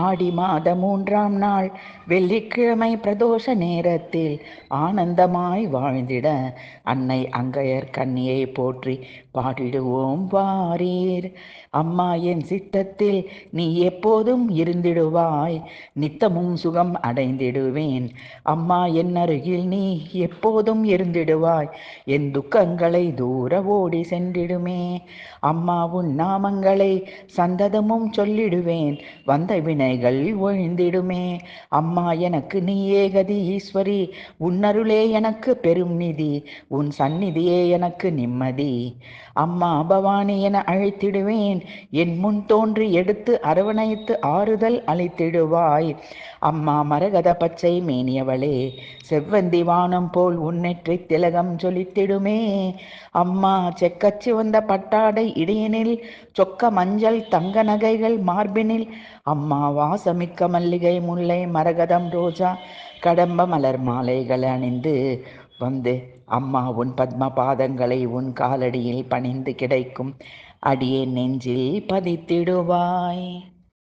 ஆடி மாத 3ஆம் நாள் வெள்ளிக்கிழமை பிரதோஷ நேரத்தில் ஆனந்தமாய் வாழ்ந்திட அன்னை அங்கையர் கண்ணியை போற்றி பாடிடுவோம் வாரீர். அம்மா என் சித்தத்தில் நீ எப்போதும் இருந்திடுவாய், நித்தமும் சுகம் அடைந்திடுவேன். அம்மா என் அருகில் நீ எப்போதும் இருந்திடுவாய், என் துக்கங்களை தூர ஓடி சென்றிடுமே. அம்மா உன் நாமங்களை சந்ததமும் சொல்லிடுவேன், வந்த வினைகள் ஒழிந்திடுமே. அம்மா எனக்கு நீயே கதி ஈஸ்வரி, உன்னருளே எனக்கு பெரும் நிதி, உன் சந்நிதியே எனக்கு நிம்மதி. அம்மா பவானி என அழைத்திடுவேன், என் முன் தோன்றி எடுத்து அரவணைத்து ஆறுதல் அளித்திடுவாய். அம்மா மரகத பச்சை மேனியவளே, செவ்வந்தி வானம் போல் உன்னெற்றி திலகம் ஜொலித்திடுமே. அம்மா செக்கச்சி வந்த பட்டாடை இடையினில், சொக்க மஞ்சள் தங்க நகைகள் மார்பினில், அம்மா வாசமிக்க மல்லிகை முல்லை மரகதம் ரோஜா கடம்ப மலர் மாலைகள் அணிந்து வந்து அம்மா உன் பத்ம பாதங்களை உன் காலடியில் பணிந்து கிடைக்கும் அடியே நெஞ்சில் பதித்திடுவாய்.